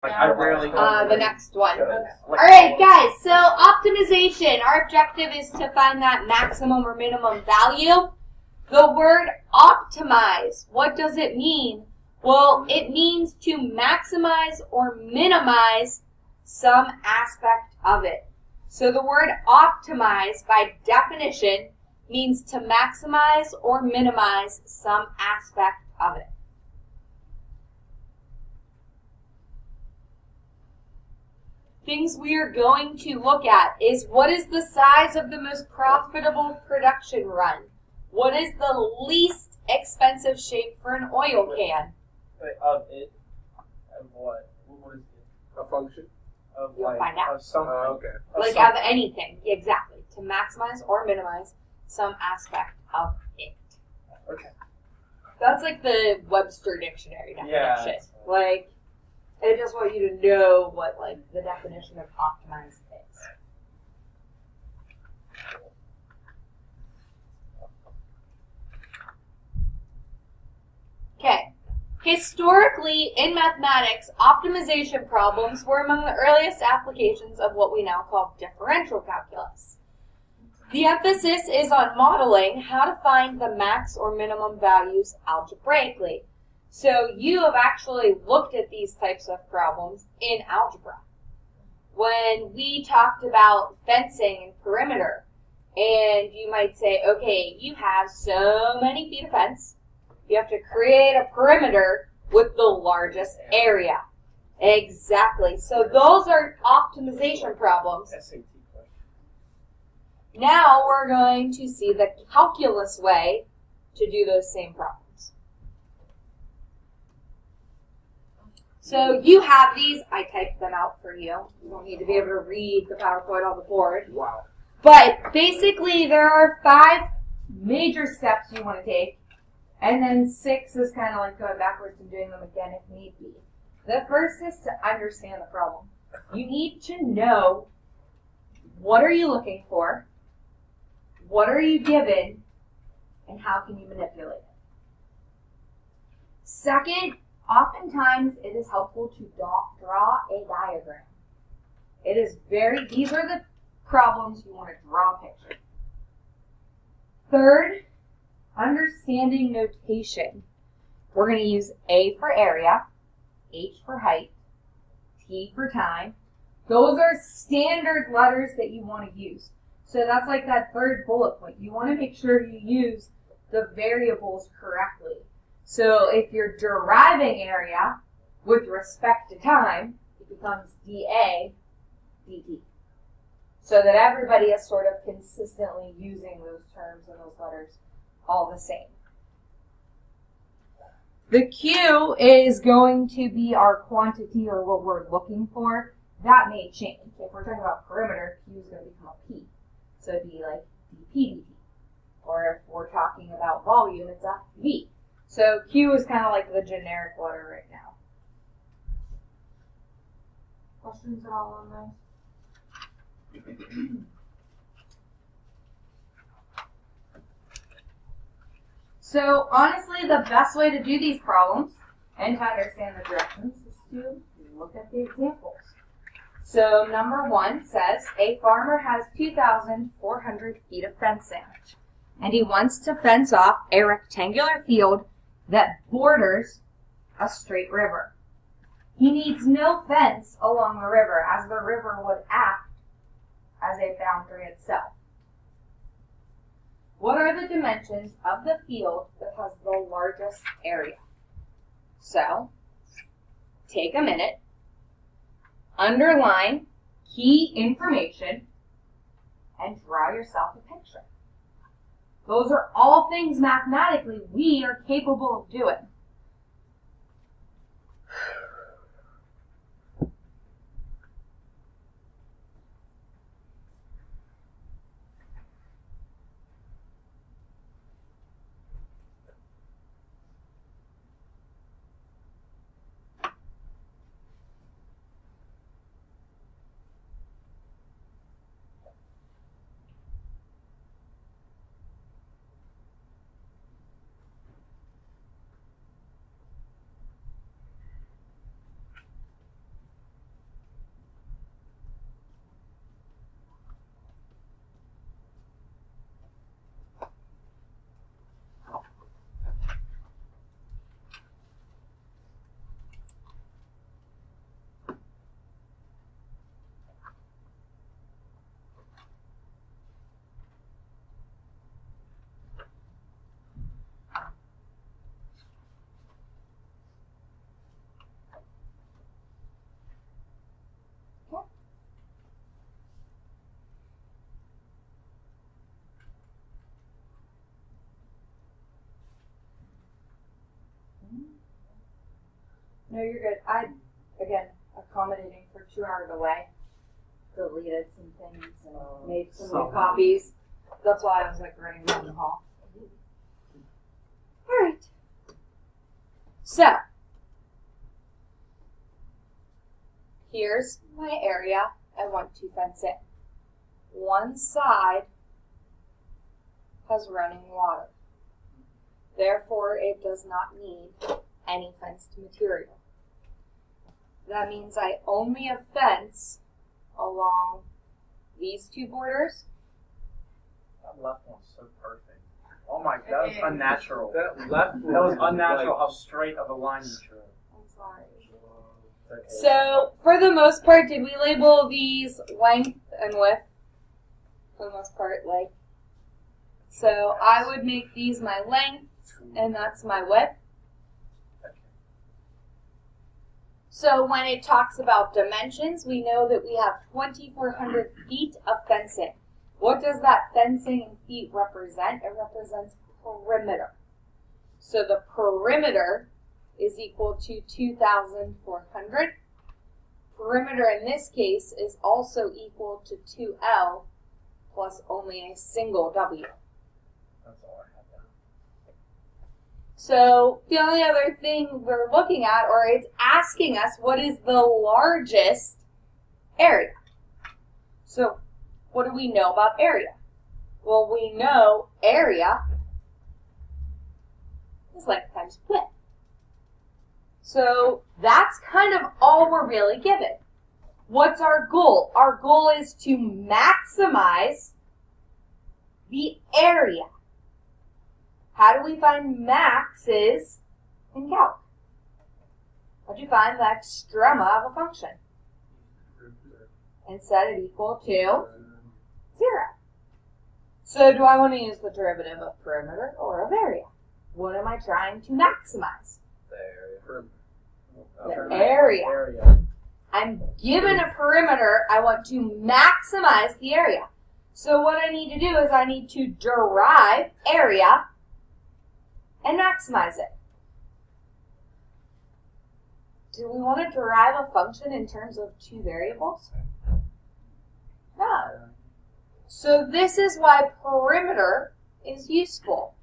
I rarely the next one. Alright guys, so optimization. Our objective is to find that maximum or minimum value. The word optimize, what does it mean? Well, it means to maximize or minimize some aspect of it. So the word optimize, by definition, means to maximize or minimize some aspect of it. Things we are going to look at is what is the size of the most profitable production run? What is the least expensive shape for an oil can? Of it? Of what? What is it? A function? Of You'll find out. Of something. Okay. Like of anything, exactly. To maximize or minimize some aspect of it. Okay. That's like the Webster Dictionary definition. Yeah. Like, I just want you to know what like the definition of optimize is. Okay. Historically, in mathematics, optimization problems were among the earliest applications of what we now call differential calculus. The emphasis is on modeling how to find the max or minimum values algebraically. So you have actually looked at these types of problems in algebra. When we talked about fencing and perimeter, and you might say, okay, you have so many feet of fence, you have to create a perimeter with the largest area. Exactly. So those are optimization problems. SAT question. Now we're going to see the calculus way to do those same problems. So you have these. I typed them out for you. You don't need to be able to read the PowerPoint on the board. Wow. But basically there are 5 major steps you want to take. And then 6 is kind of like going backwards and doing them again if need be. The first is to understand the problem. You need to know what are you looking for, what are you given, and how can you manipulate it. Second, oftentimes it is helpful to draw a diagram. These are the problems you want to draw a picture. Third, understanding notation. We're going to use A for area, H for height, T for time. Those are standard letters that you want to use. So that's like that third bullet point. You want to make sure you use the variables correctly. So if you're deriving area with respect to time, it becomes dA dt. So that everybody is sort of consistently using those terms and those letters all the same. The Q is going to be our quantity or what we're looking for. That may change. If we're talking about perimeter, Q is going to become a P. So it'd be like dP dt. Or if we're talking about volume, it's a V. So Q is kind of like the generic letter right now. Questions at all on those? So honestly, the best way to do these problems and to understand the directions is to look at the examples. So number 1 says, a farmer has 2,400 feet of fencing, and he wants to fence off a rectangular field that borders a straight river. He needs no fence along the river, as the river would act as a boundary itself. What are the dimensions of the field that has the largest area? So, take a minute, underline key information, and draw yourself a picture. Those are all things mathematically we are capable of doing. No, you're good. Again, accommodating for 2 hour delay, deleted some things and made some new copies. That's why I was like running around the hall. All right. So, here's my area I want to fence in. One side has running water. Therefore, it does not need any fenced material. That means I only have fence along these 2 borders. That left one's so perfect. Oh my, that was unnatural. That left one That was is unnatural like- how straight of a line you drew. I'm sorry. Okay. So, for the most part, did we label these length and width? For the most part, like. So, I would make these my length, and that's my width. So, when it talks about dimensions, we know that we have 2,400 feet of fencing. What does that fencing in feet represent? It represents perimeter. So, the perimeter is equal to 2,400. Perimeter in this case is also equal to 2L plus only a single W. That's all I have now. So the only other thing we're looking at, or it's asking us, what is the largest area? So what do we know about area? Well, we know area is length times width. So that's kind of all we're really given. What's our goal? Our goal is to maximize the area. How do we find maxes in calc? How do you find the extrema of a function? And set it equal to 0. So do I want to use the derivative of perimeter or of area? What am I trying to maximize? The area. I'm given a perimeter. I want to maximize the area. So what I need to do is I need to derive area and maximize it. Do we want to derive a function in terms of 2 variables? No. So this is why perimeter is useful.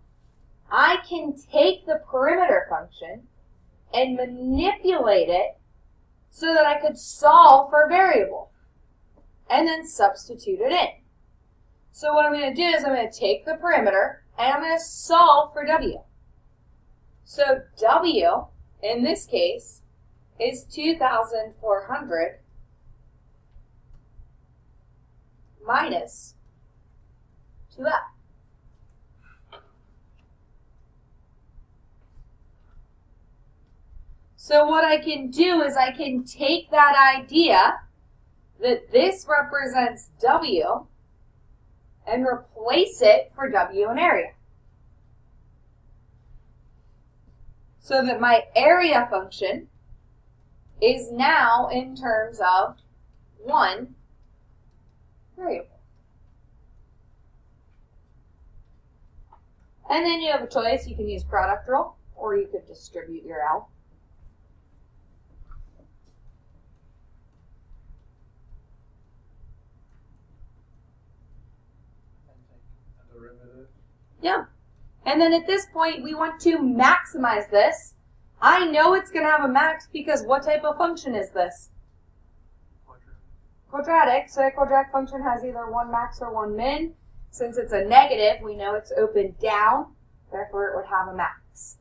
I can take the perimeter function and manipulate it so that I could solve for a variable and then substitute it in. So what I'm going to do is I'm going to take the perimeter and I'm going to solve for W. So W, in this case, is 2,400 minus 2F. So what I can do is I can take that idea that this represents W and replace it for W in area. So that my area function is now in terms of 1 variable. And then you have a choice. You can use product rule or you could distribute your L. Yeah. And then at this point, we want to maximize this. I know it's going to have a max because what type of function is this? Quadratic. So a quadratic function has either 1 max or 1 min. Since it's a negative, we know it's open down. Therefore, it would have a max.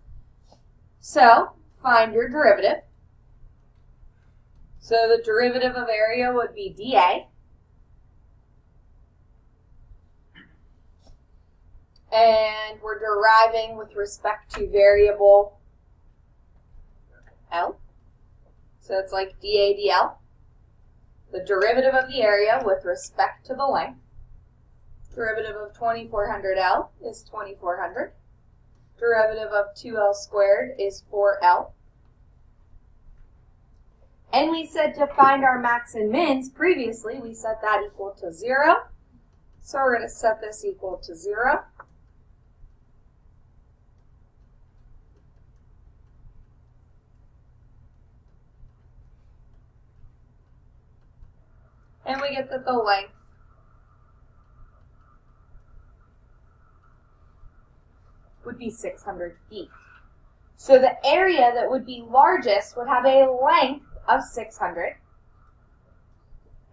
So find your derivative. So the derivative of area would be dA. And we're deriving with respect to variable L. So it's like dA dL. The derivative of the area with respect to the length. Derivative of 2,400L is 2,400. Derivative of 2L squared is 4L. And we said to find our max and mins, previously we set that equal to 0. So we're going to set this equal to 0. And we get that the length would be 600 feet. So the area that would be largest would have a length of 600.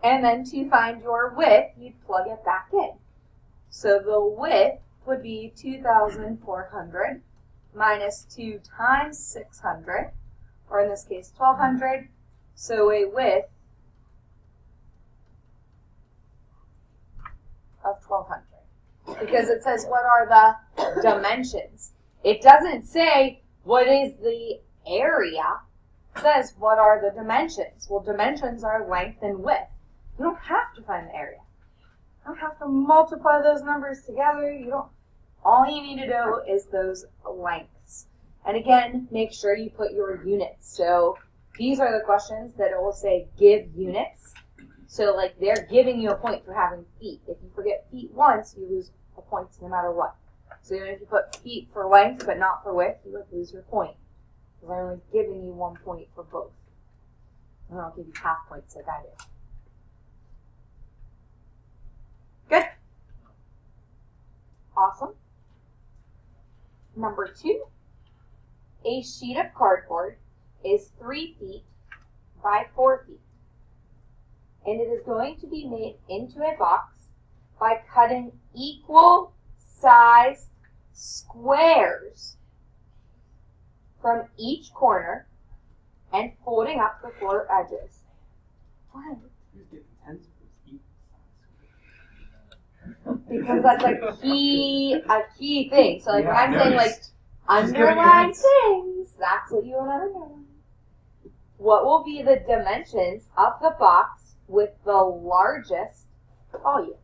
And then to find your width, you'd plug it back in. So the width would be 2,400 minus 2 times 600, or in this case 1,200. So a width of 1,200. Because it says what are the dimensions. It doesn't say what is the area. It says what are the dimensions. Well, dimensions are length and width. You don't have to find the area. You don't have to multiply those numbers together. All you need to know is those lengths. And again, make sure you put your units. So these are the questions that it will say give units. So like they're giving you a point for having feet. If you forget feet once, you lose a point no matter what. So even if you put feet for length but not for width, you would lose your point. Because they're only giving you 1 point for both. And I'll give you half points like I did. Good? Awesome. Number 2. A sheet of cardboard is 3 feet by 4 feet. And it is going to be made into a box by cutting equal sized squares from each corner and folding up the 4 edges. What? Because that's a key thing. So like when I'm saying like underline things, that's what you want to underline. What will be the dimensions of the box with the largest volume?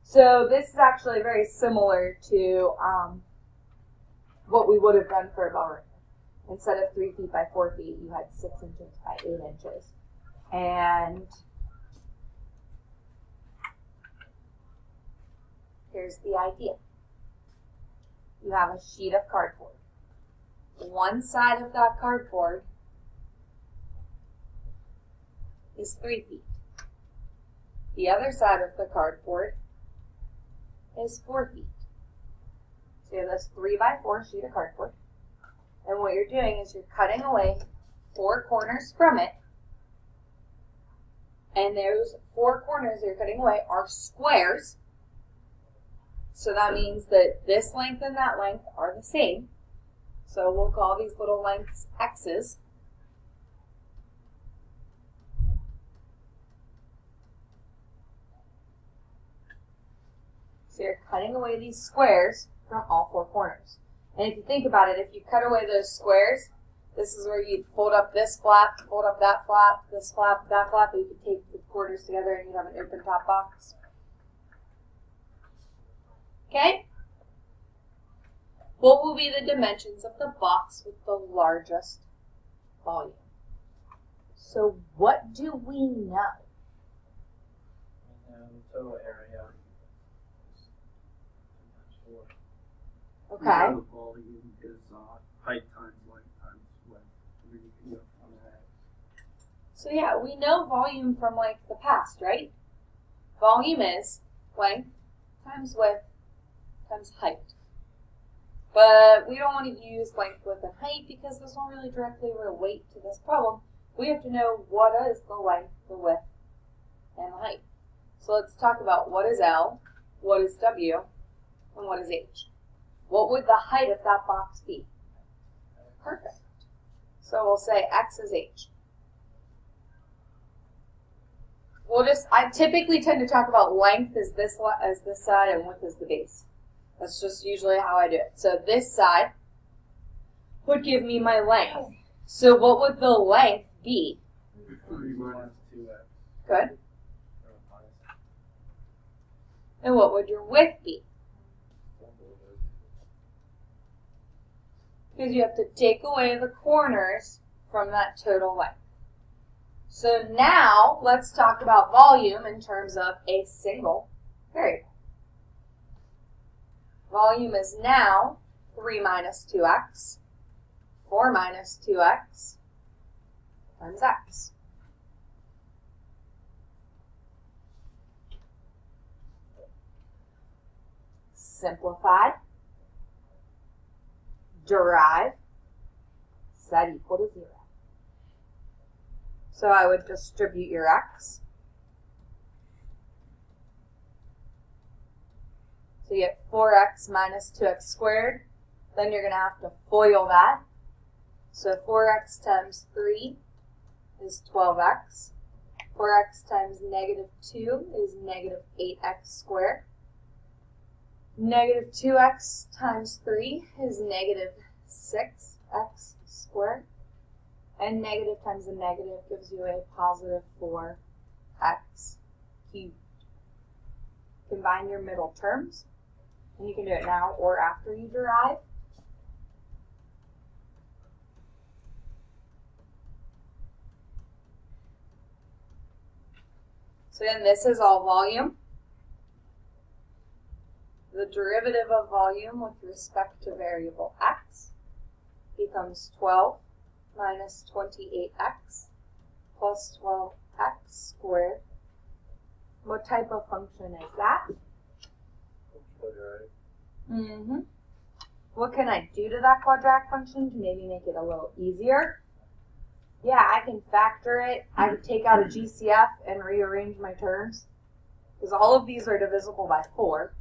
So this is actually very similar to what we would have done for a bell ringer. Instead of 3 feet by 4 feet, you had 6 inches by 8 inches. And here's the idea. You have a sheet of cardboard. One side of that cardboard is 3 feet. The other side of the cardboard is 4 feet. So you have this 3 by 4 sheet of cardboard. And what you're doing is you're cutting away 4 corners from it. And those 4 corners that you're cutting away are squares. So that means that this length and that length are the same. So we'll call these little lengths X's. So you're cutting away these squares from all 4 corners. And if you think about it, if you cut away those squares, this is where you'd fold up this flap, fold up that flap, this flap, that flap, and you could take the corners together and you'd have an open top box. Okay? What will be the dimensions of the box with the largest volume? So what do we know? The total area. Okay. The volume is height times length times width. So yeah, we know volume from like the past, right? Volume is length times width times height. But we don't want to use length, width, and height because this won't really directly relate to this problem. We have to know what is the length, the width, and the height. So let's talk about what is L, what is W, and what is H. What would the height of that box be? Perfect. So we'll say X is H. I typically tend to talk about length as this side and width as the base. That's just usually how I do it. So this side would give me my length. So what would the length be? 3 minus 2x. Good. And what would your width be? Because you have to take away the corners from that total length. So now let's talk about volume in terms of a single variable. Volume is now 3 minus 2x, 4 minus 2x times x. simplify, derive, set equal to 0. So I would distribute your x. So you get 4x minus 2x squared. Then you're going to have to FOIL that. So 4x times 3 is 12x. 4x times negative 2 is negative 8x squared. Negative 2x times 3 is negative 6x squared. And negative times a negative gives you a positive 4x cubed. Combine your middle terms. And you can do it now or after you derive. So then this is all volume. The derivative of volume with respect to variable x becomes 12 minus 28x plus 12x squared. What type of function is that? Mm-hmm. What can I do to that quadratic function to maybe make it a little easier? Yeah, I can factor it. I could take out a GCF and rearrange my terms, because all of these are divisible by 4.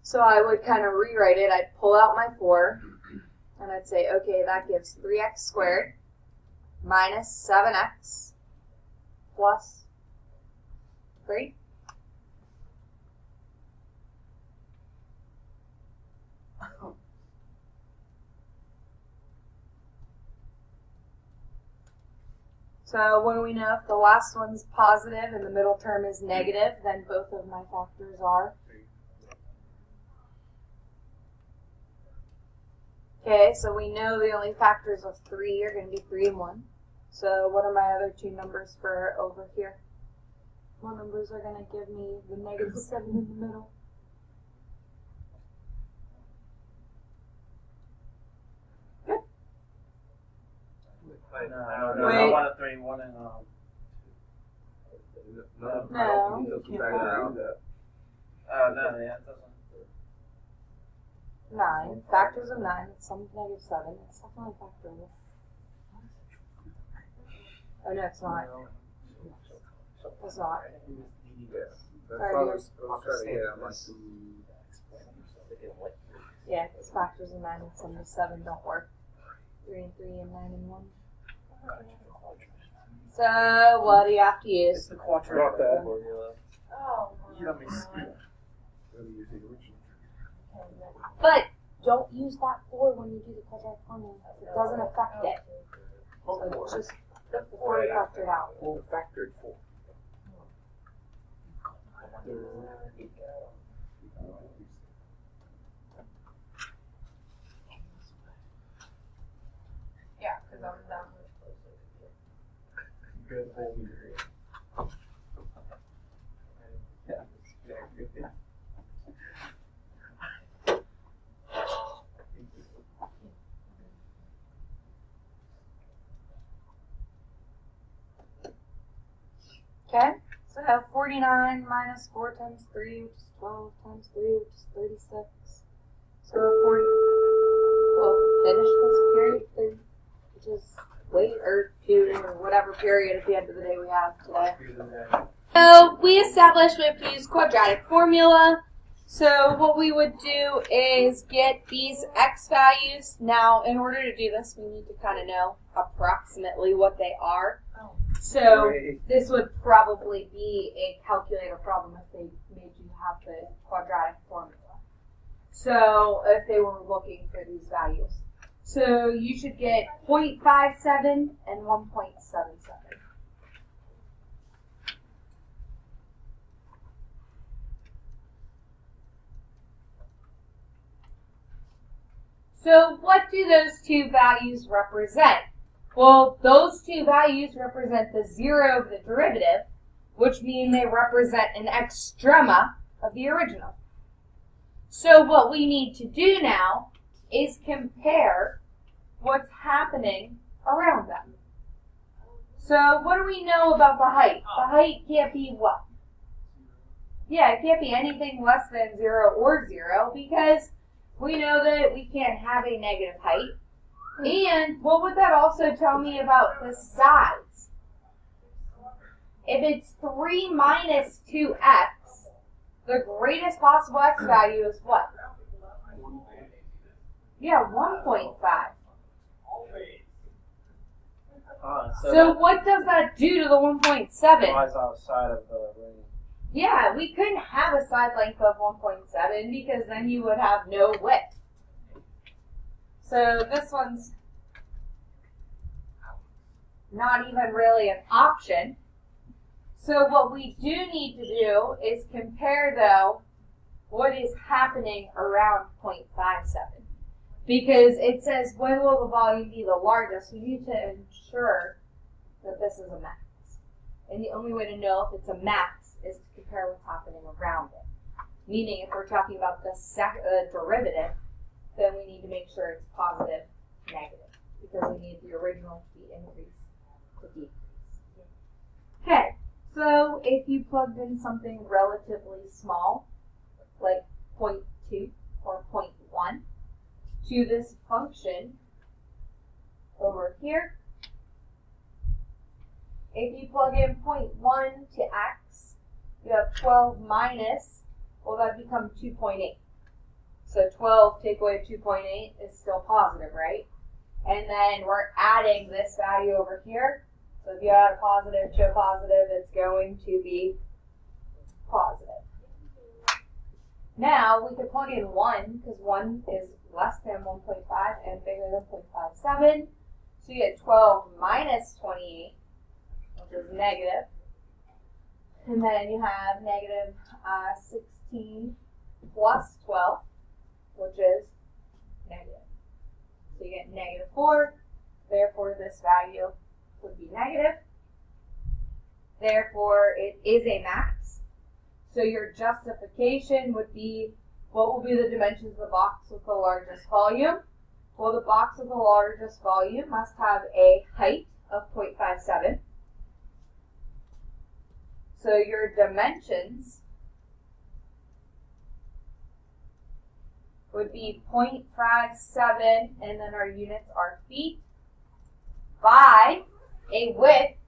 So I would kind of rewrite it. I'd pull out my 4, and I'd say, okay, that gives 3x squared minus 7x plus 3. So when we know if the last one's positive and the middle term is negative, then both of my factors are. Okay, so we know the only factors of 3 are going to be 3 and 1. So what are my other two numbers for over here? What numbers are going to give me the negative 7 in the middle? No, Wait. 1 and 3, 1 and No. no, yeah, it doesn't. 9. Factors of 9. It's sum of negative 7. It's definitely factorable. Oh, no, it's not. It's not. Yeah, it's factors of 9 and sum of 7 don't work. 3 and 3 and 9 and 1. So, what do you have to It's use? the quadratic formula. Oh, You let me see. but don't use that 4 when you do the quadratic formula. It doesn't affect it. So just before you factor it out. Factored 4. Yeah, because I'm done. Good whole meter. Yeah. Okay, so 49 minus 4 times 3, which is 12 times 3, which is 36. So 40. We'll finish this period 3, which is wait or 2 or whatever period at the end of the day we have today. So we established we have to use quadratic formula. So what we would do is get these x values. Now, in order to do this, we need to kind of know approximately what they are. So this would probably be a calculator problem if they made you have the quadratic formula. So if they were looking for these values. So you should get 0.57 and 1.77. So what do those two values represent? Well, those two values represent the 0 of the derivative, which means they represent an extrema of the original. So what we need to do now is compare what's happening around them. So what do we know about the height? The height can't be what? Yeah, it can't be anything less than 0 or 0 because we know that we can't have a negative height. And what would that also tell me about the sides? If it's 3 minus 2x, the greatest possible x value is what? Yeah, 1.5. So what does that do to the 1.7? Lies outside of the range. Yeah, we couldn't have a side length of 1.7 because then you would have no width. So this one's not even really an option. So what we do need to do is compare, though, what is happening around 0.57. Because it says, when will the volume be the largest? We need to ensure that this is a max. And the only way to know if it's a max is to compare what's happening around it. Meaning, if we're talking about the derivative, then we need to make sure it's positive, negative. Because we need the original to be increased to decrease. Okay, so if you plugged in something relatively small, like 0.2 or 0.1, to this function over here, if you plug in 0.1 to x, you have 12 minus, well, that would become 2.8. So 12 take away 2.8 is still positive, right? And then we're adding this value over here. So if you add a positive to a positive, it's going to be positive. Now we could plug in 1, because 1 is less than 1.5 and bigger than 0.57. So you get 12 minus 28, which is negative. And then you have negative 16 plus 12, which is negative. So you get negative 4. Therefore, this value would be negative. Therefore, it is a max. So your justification would be, what will be the dimensions of the box with the largest volume? Well, the box with the largest volume must have a height of 0.57. So your dimensions would be 0.57, and then our units are feet, by a width.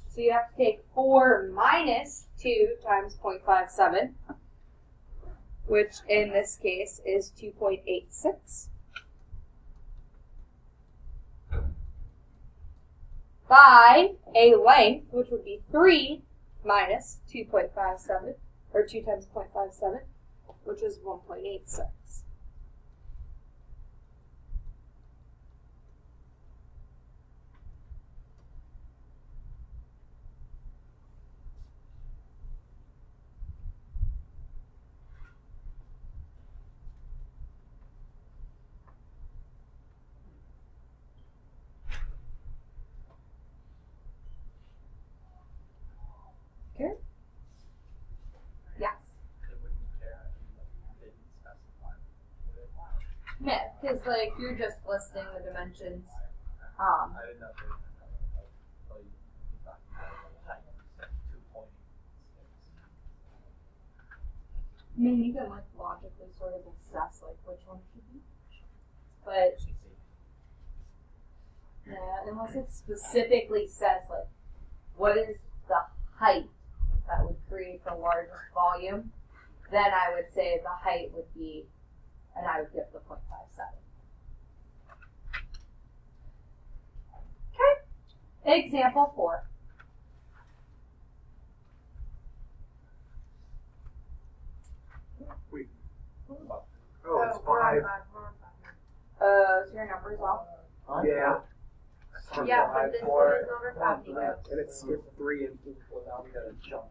So you have to take 4 minus 2 times 0.57, which in this case is 2.86, by a length, which would be 3 minus 2.57, or 2 times 0.57, which is 1.86. Okay. Yes. No, because like you're just listing the dimensions. I didn't know if they were talking about height, 2.86. I mean, you can like logically sort of assess like which one should be, but yeah, unless it specifically says like what is the height that would create the largest volume, then I would say the height would be, and I would give the 0.57. Okay, example 4. Wait. Oh, it's 5. So your number's off. Yeah. Yeah, but this one is over 5 to go. And it's skipped 3 and 4. Well, now we gotta jump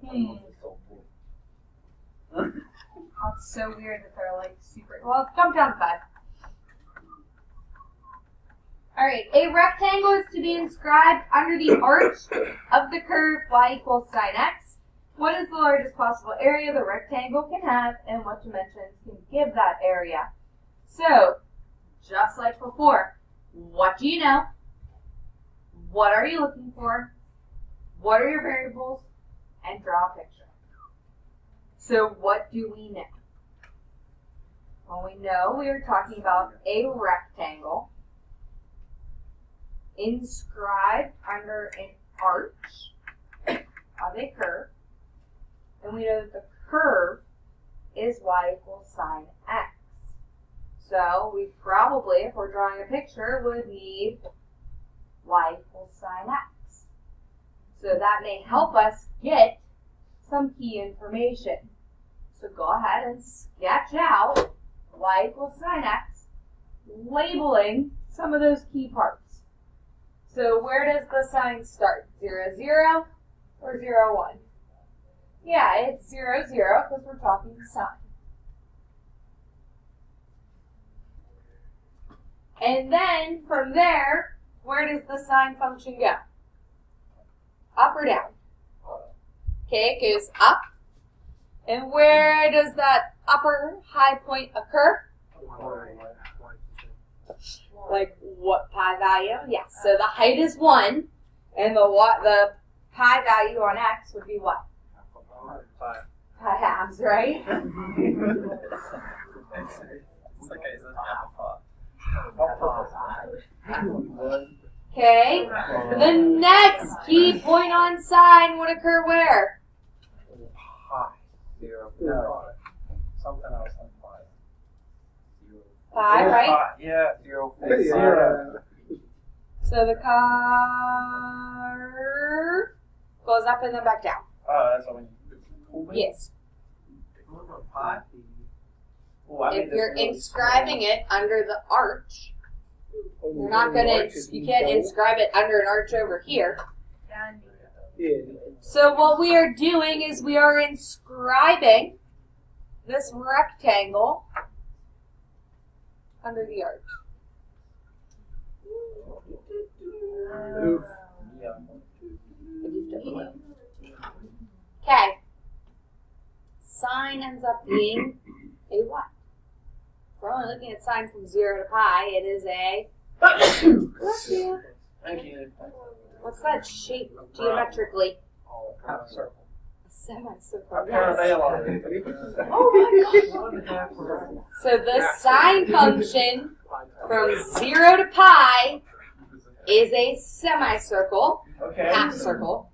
Oh, it's so weird that they're like super. Well, jump down to 5. Alright, a rectangle is to be inscribed under the arch of the curve y equals sine x. What is the largest possible area the rectangle can have, and what dimensions can give that area? So, just like before, what do you know? What are you looking for? What are your variables? And draw a picture. So what do we know? Well, we know we are talking about a rectangle inscribed under an arch of a curve. And we know that the curve is y equals sine x. So we probably, if we're drawing a picture, would need y equals sine x. So that may help us get some key information. So go ahead and sketch out y equals sine x, labeling some of those key parts. So where does the sine start? 0, 0 or 0, 1? Yeah, it's 0, 0 because we're talking sine. And then from there, where does the sine function go? Up or down? Okay, it goes up. And where does that upper high point occur? Like what pi value? Yes. So the height is 1, and the pi value on x would be what? Pi halves, right? Okay. The next key point on sine would occur where? Pi. 0. No. Something else on pi. 0. Pi, right? Yeah, 0. So the curve goes up and then back down. Oh, that's what you. Yes. Pi. If you're inscribing it under the arch, you're not gonna. You can't inscribe it under an arch over here. So what we are doing is we are inscribing this rectangle under the arch. Okay. Sine ends up being a what? We're only looking at sine from 0 to pi. It is a. Bless you. Thank you. What's that shape geometrically? Half a circle. A semicircle. Apparently Yes. a lot. Oh my god. So the sine function from 0 to pi is a semicircle, Okay. half circle,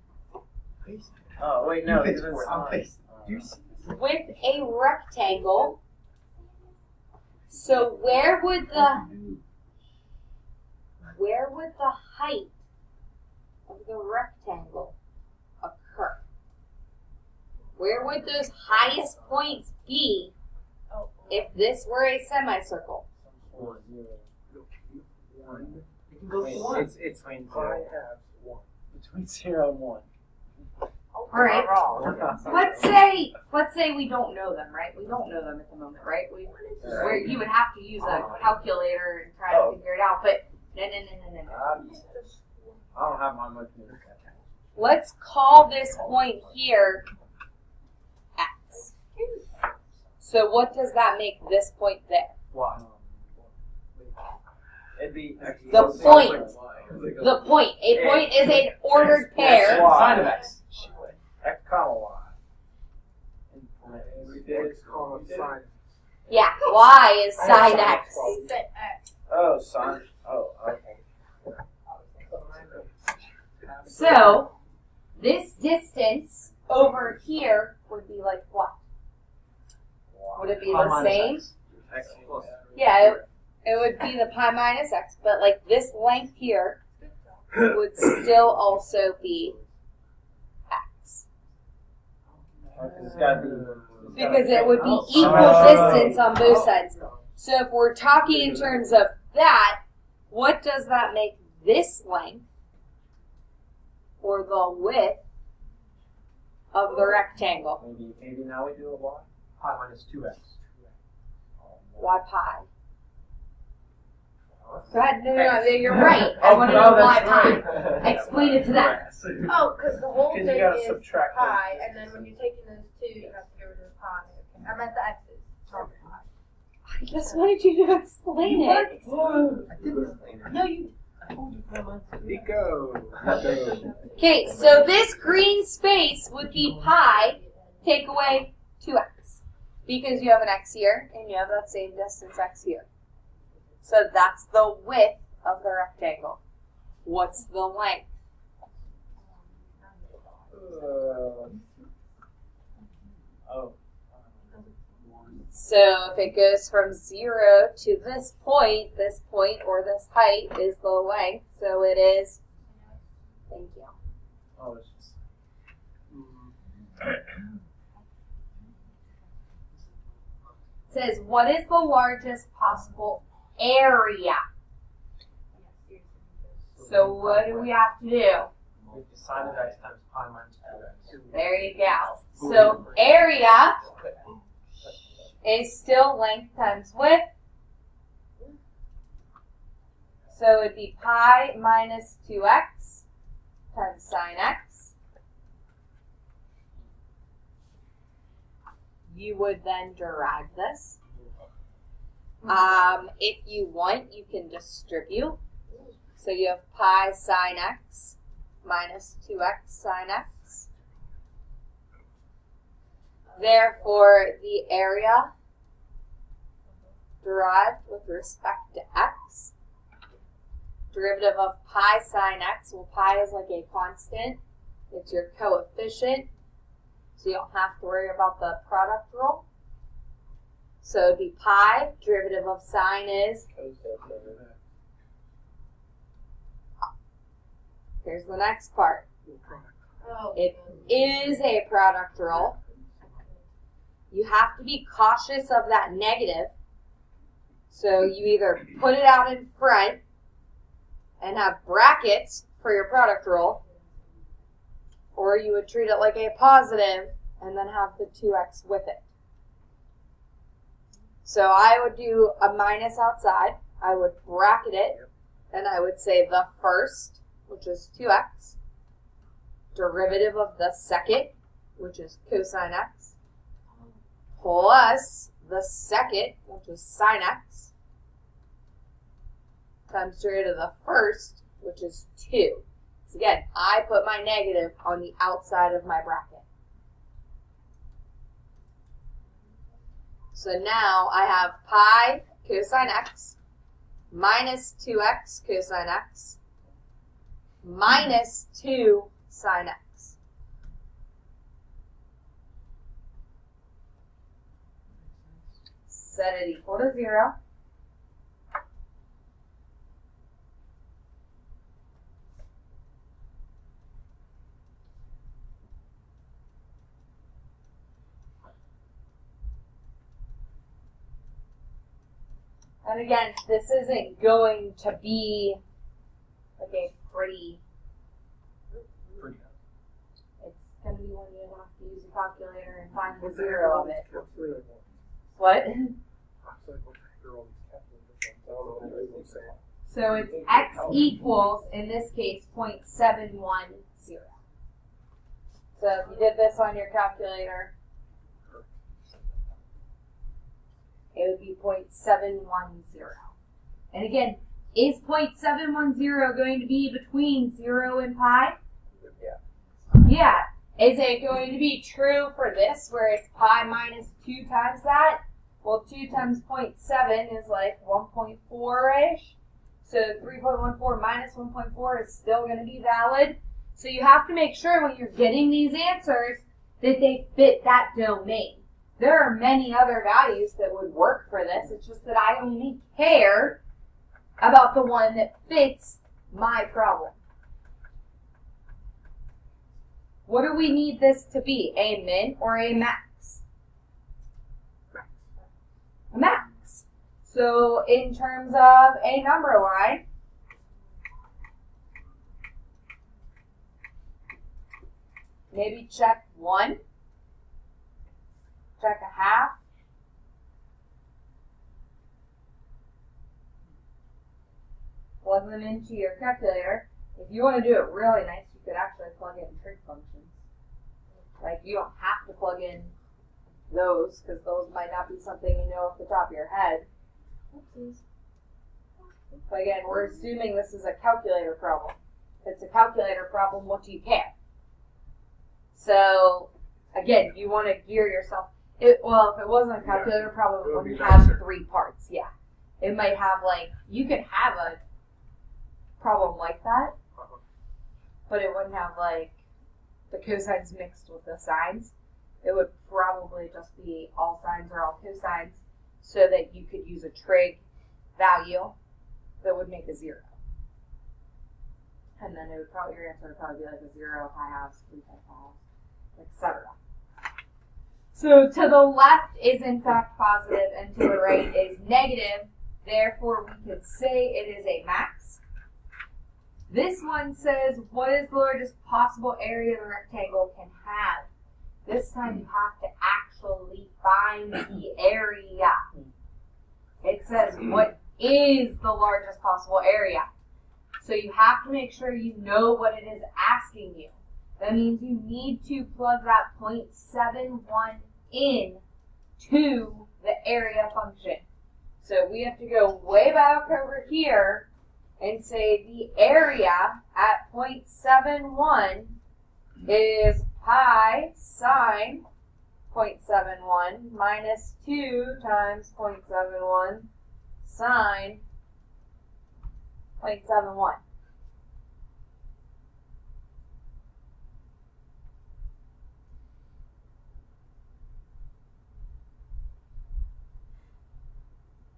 Oh, wait, no. with a rectangle. So where would the height of the rectangle occur? Where would those highest points be if this were a semicircle? It's between 0 and 1. All right. Let's say we don't know them, right? We don't know them at the moment, right? Where you would have to use a calculator and try to figure it out, but no. I don't have my much more. Let's call this point here x. So what does that make this point there? Why? It'd be The point. The point. A point is an ordered pair. Sine of x. X comma y. Yeah, y is sine x. Oh, sine. Oh, okay. So this distance over here would be like what? Would it be the same? X plus. Yeah, it would be the pi minus x, but like this length here would still also be x. It's gotta be. Because it would be equal distance on both sides. So if we're talking in terms of that, what does that make this length or the width of the rectangle? Maybe now we do a y. Pi minus 2x. Why pi? Go ahead. No, you're right. I want to know why pi. Explain it to them. Oh, because the whole thing you gotta is subtract pi, those and then when you're taking those two, you have to get rid of the pi. Okay. I meant the x's, not the pi. I just wanted you to explain it. I did explain it. No, you. Nico. Okay, so this green space would be pi. Take away 2x. Because you have an x here, and you have that same distance x here. So that's the width of the rectangle. What's the length? So if it goes from 0 to this point or this height is the length, so it is, thank you. Oh, it's just. It says, what is the largest possible area? So what do we have to do? We decided x times pi minus 2x. There you go. So area is still length times width. So it'd be pi minus 2x times sine x. You would then derive this. If you want, you can distribute. So you have pi sine x minus 2x sine x. Therefore, the area derived with respect to x, derivative of pi sine x, well, pi is like a constant. It's your coefficient, so you don't have to worry about the product rule. So it'd be pi, derivative of sine is, here's the next part. It is a product rule. You have to be cautious of that negative. So you either put it out in front and have brackets for your product rule, or you would treat it like a positive and then have the 2x with it. So I would do a minus outside. I would bracket it, and I would say the first, which is 2x, derivative of the second, which is cosine x, plus the second, which is sine x, times derivative of the first, which is 2. So again, I put my negative on the outside of my bracket. So now I have pi cosine x minus 2x cosine x minus 2 sine x. Set it equal to 0. And again, this isn't going to be like a pretty, it's going to be when you have to use a calculator and find the 0 of it. What? So it's x equals, in this case, 0.710. So if you did this on your calculator, it would be 0.710. And again, is 0.710 going to be between 0 and pi? Yeah. Is it going to be true for this, where it's pi minus 2 times that? Well, 2 times 0.7 is like 1.4-ish. So 3.14 minus 1.4 is still going to be valid. So you have to make sure when you're getting these answers that they fit that domain. There are many other values that would work for this. It's just that I only care about the one that fits my problem. What do we need this to be? A min or a max? A max. So in terms of a number line, maybe check 1. Check a half. Plug them into your calculator. If you want to do it really nice, you could actually plug in trig functions. Like, you don't have to plug in those, because those might not be something you know off the top of your head. Oopsies. But again, we're assuming this is a calculator problem. If it's a calculator problem, what do you care? So, again, you want to gear yourself. Well, if it wasn't a calculator, it probably It would be wouldn't have nicer. 3 parts. Yeah. It might have you could have a problem like that, but it wouldn't have the cosines mixed with the sines. It would probably just be all sines or all cosines, so that you could use a trig value that would make a 0. And then your answer would probably be a 0, pi halves, 3 pi halves, etc. So to the left is in fact positive and to the right is negative. Therefore, we could say it is a max. This one says, what is the largest possible area the rectangle can have? This time you have to actually find the area. It says, what is the largest possible area? So you have to make sure you know what it is asking you. That means you need to plug that 0.71 in to the area function. So we have to go way back over here and say the area at 0.71 is pi sine 0.71 minus 2 times 0.71 sine 0.71.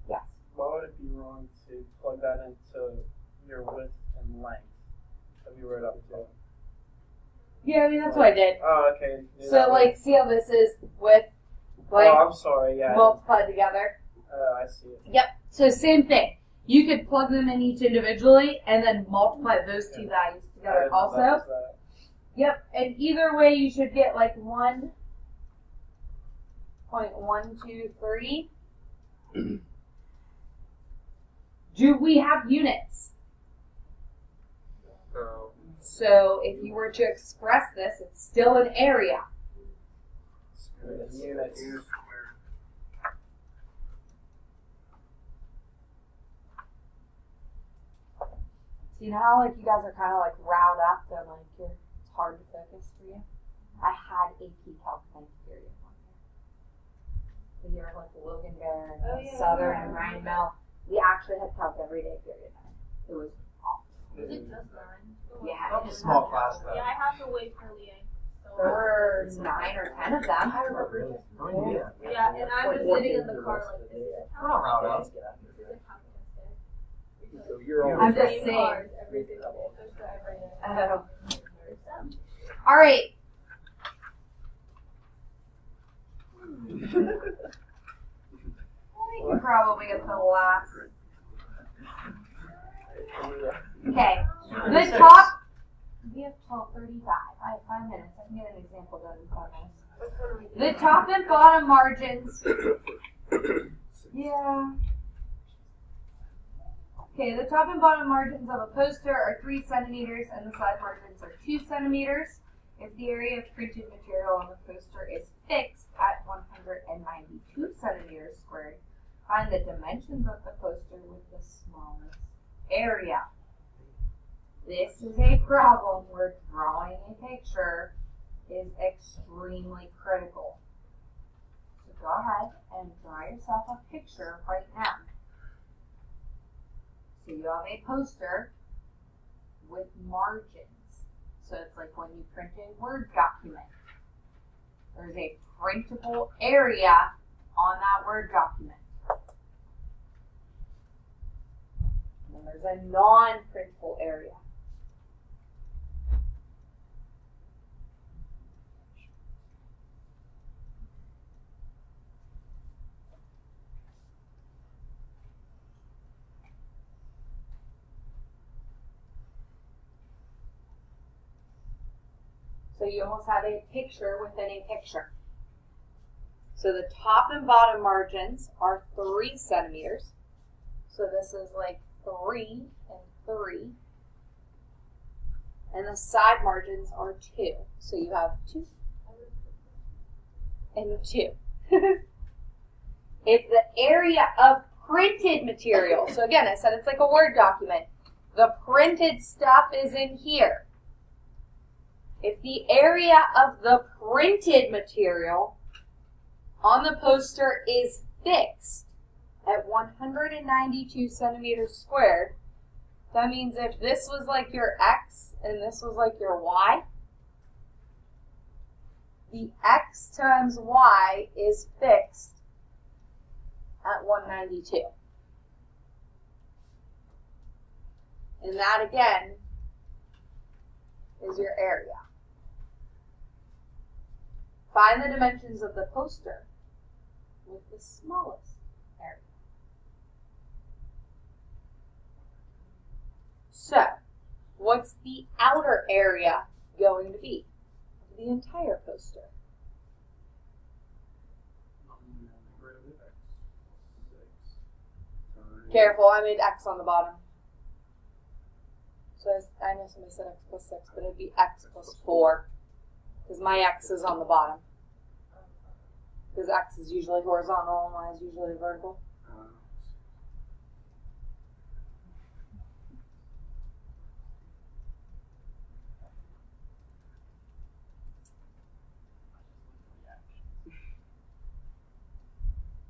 Yes. Why would it be wrong to plug that into your width and length that we wrote up to? Yeah, I mean, that's what I did. Oh, okay. Yeah, So, see how this is with, oh, I'm sorry, yeah. multiplied together? I see it. Yep. So, same thing. You could plug them in each individually and then multiply those two values I together didn't know also. that was that. Yep. And either way, you should get 1.123. Do we have units? No. So if you were to express this, it's still an area. Units. So you know how you guys are kind of riled up and it's hard to focus for you? I had AP Calc 9th period one year. The year Logan Bear and Southern and Ryan Mill. We actually had Calc every day period 9. It was awful. Was it just 9? Yeah. That was a small class though. Yeah, I have to wait for Liang. There were 9 or 10 of them. I remember. Oh, yeah. Yeah, and I was sitting in the car like this. We're not riled up. So you're I'm always just saying. Every single day. Oh. All right. We can probably get to the last. Okay. The top. We have 12:35. I have 5 minutes. I can get an example done in 5 minutes. The top and bottom margins. Yeah. Okay, the top and bottom margins of a poster are 3 centimeters and the side margins are 2 centimeters. If the area of printed material on the poster is fixed at 192 centimeters squared, find the dimensions of the poster with the smallest area. This is a problem where drawing a picture is extremely critical. So go ahead and draw yourself a picture right now. So you have a poster with margins. So it's like when you print a Word document. There's a printable area on that Word document. And then there's a non-printable area. So you almost have a picture within a picture. So the top and bottom margins are 3 centimeters. So this is 3 and 3. And the side margins are 2. So you have 2 and 2. If the area of printed material, so again, I said it's like a Word document. The printed stuff is in here. If the area of the printed material on the poster is fixed at 192 centimeters squared, that means if this was like your x and this was like your y, the x times y is fixed at 192. And that again is your area. Find the dimensions of the poster with the smallest area. So, what's the outer area going to be of the entire poster? Careful, I made x on the bottom. So I know somebody said x plus 6, but it'd be x plus 4. Because my x is on the bottom. Because x is usually horizontal and y is usually vertical.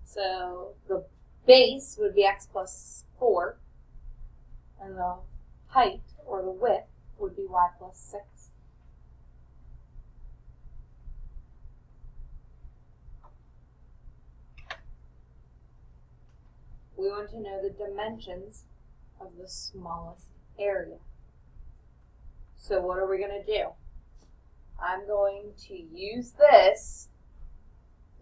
So the base would be x plus 4. And the height, or the width, would be y plus 6. We want to know the dimensions of the smallest area. So what are we going to do? I'm going to use this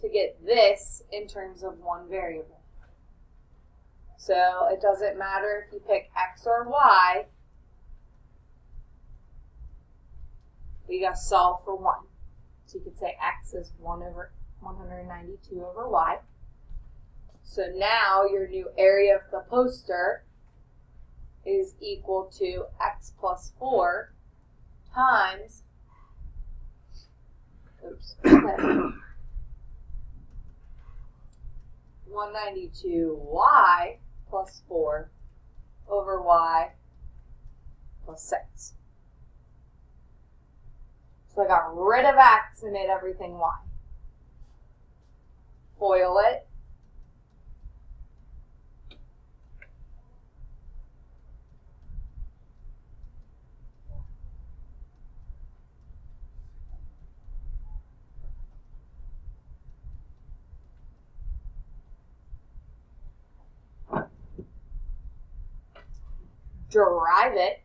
to get this in terms of one variable. So it doesn't matter if you pick x or y, we got to solve for 1. So you could say x is 1 over 192 over y. So now your new area of the poster is equal to x plus 4 times, 192y plus 4 over y plus 6. So I got rid of x and made everything y. Foil it. Derive it,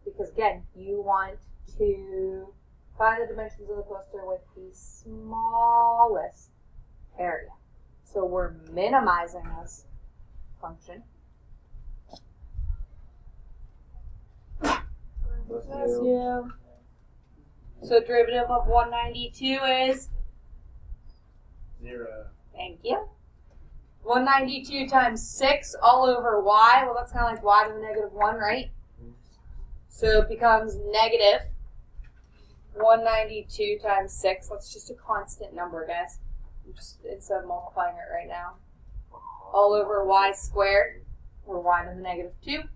because again, you want to find the dimensions of the poster with the smallest area. So we're minimizing this function. Bless you. So derivative of 192 is? 0. Thank you. 192 times 6 all over y. Well, that's kind of like y to the negative 1, right? So it becomes negative 192 times 6. That's just a constant number, guys. Instead of multiplying it right now. All over y squared, or y to the negative 2.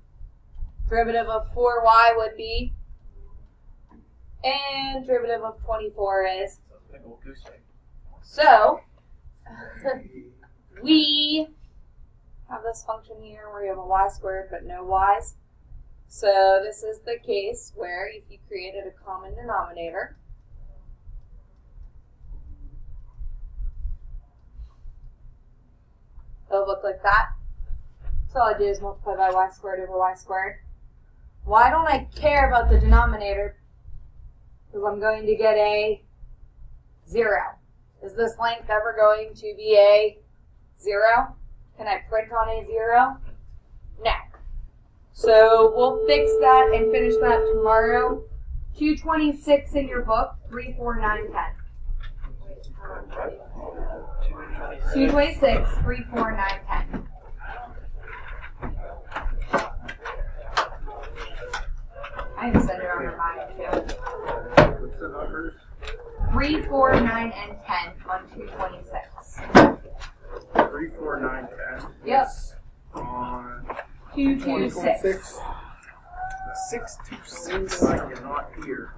Derivative of 4y would be, and derivative of 24 is. So, we have this function here where you have a y squared but no y's. So this is the case where if you created a common denominator, it'll look like that. So all I do is multiply by y squared over y squared. Why don't I care about the denominator? Because I'm going to get a 0. Is this length ever going to be a 0? Can I print on a 0? No. So we'll fix that and finish that tomorrow. 226 in your book, 3, 4, 9, 10. 226, 3, 4, 9, 10. I can send it on reminder too. What's the numbers? 3, 4, 9, and 10 on 226. 3, 4, 9, 10. Yep. On 226. 626. Seems like you're not here.